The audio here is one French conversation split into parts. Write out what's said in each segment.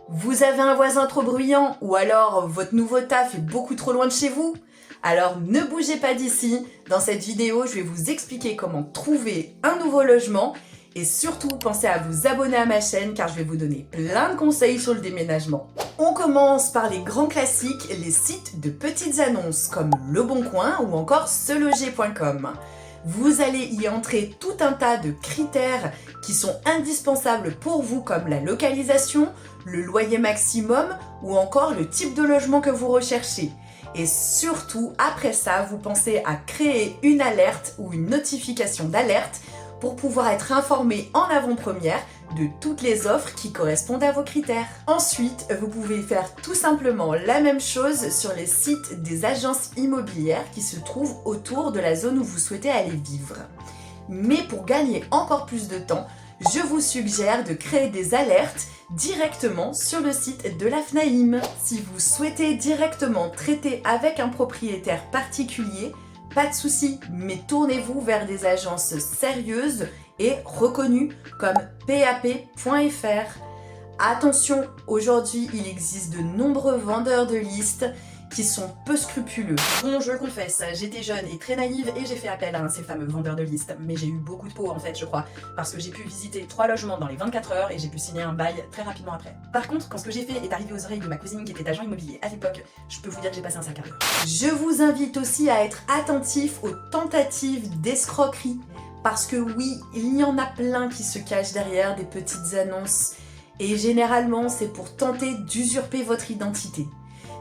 Vous avez un voisin trop bruyant ou alors votre nouveau taf est beaucoup trop loin de chez vous? Alors ne bougez pas d'ici, dans cette vidéo je vais vous expliquer comment trouver un nouveau logement et surtout pensez à vous abonner à ma chaîne car je vais vous donner plein de conseils sur le déménagement. On commence par les grands classiques, les sites de petites annonces comme Le Bon Coin ou encore seloger.com. Vous allez y entrer tout un tas de critères qui sont indispensables pour vous comme la localisation, le loyer maximum ou encore le type de logement que vous recherchez. Et surtout, après ça, vous pensez à créer une alerte ou une notification d'alerte pour pouvoir être informé en avant-première de toutes les offres qui correspondent à vos critères. Ensuite, vous pouvez faire tout simplement la même chose sur les sites des agences immobilières qui se trouvent autour de la zone où vous souhaitez aller vivre. Mais pour gagner encore plus de temps, je vous suggère de créer des alertes directement sur le site de la FNAIM. Si vous souhaitez directement traiter avec un propriétaire particulier, pas de souci, mais tournez-vous vers des agences sérieuses et reconnues comme PAP.fr. Attention, aujourd'hui il existe de nombreux vendeurs de listes qui sont peu scrupuleux. Bon, je le confesse, j'étais jeune et très naïve et j'ai fait appel à ces fameux vendeurs de listes, mais j'ai eu beaucoup de peau en fait, je crois, parce que j'ai pu visiter 3 logements dans les 24 heures et j'ai pu signer un bail très rapidement après. Par contre, quand ce que j'ai fait est arrivé aux oreilles de ma cousine qui était agent immobilier à l'époque, je peux vous dire que j'ai passé un sale quart d'heure. Je vous invite aussi à être attentif aux tentatives d'escroquerie, parce que oui, il y en a plein qui se cachent derrière des petites annonces, et généralement c'est pour tenter d'usurper votre identité.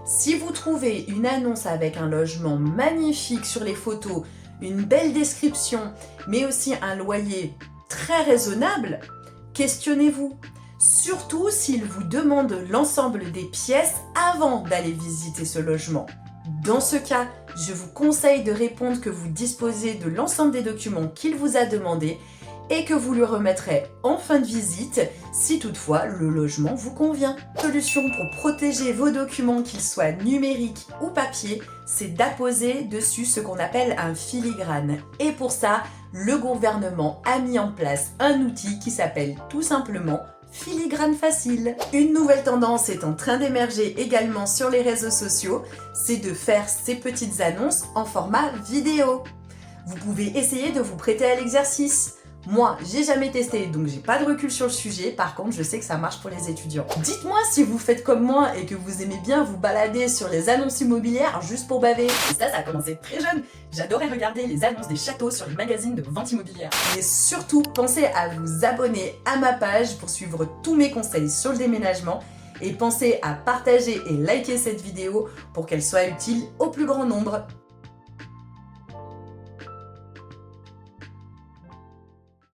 Si vous trouvez une annonce avec un logement magnifique sur les photos, une belle description, mais aussi un loyer très raisonnable, questionnez-vous. Surtout s'il vous demande l'ensemble des pièces avant d'aller visiter ce logement. Dans ce cas, je vous conseille de répondre que vous disposez de l'ensemble des documents qu'il vous a demandé et que vous lui remettrez en fin de visite si toutefois le logement vous convient. Solution pour protéger vos documents, qu'ils soient numériques ou papier, c'est d'apposer dessus ce qu'on appelle un filigrane. Et pour ça, le gouvernement a mis en place un outil qui s'appelle tout simplement Filigrane Facile. Une nouvelle tendance est en train d'émerger également sur les réseaux sociaux, c'est de faire ces petites annonces en format vidéo. Vous pouvez essayer de vous prêter à l'exercice. Moi, j'ai jamais testé, donc j'ai pas de recul sur le sujet. Par contre, je sais que ça marche pour les étudiants. Dites-moi si vous faites comme moi et que vous aimez bien vous balader sur les annonces immobilières juste pour baver. Et ça a commencé très jeune. J'adorais regarder les annonces des châteaux sur les magazines de vente immobilière. Et surtout, pensez à vous abonner à ma page pour suivre tous mes conseils sur le déménagement. Et pensez à partager et liker cette vidéo pour qu'elle soit utile au plus grand nombre.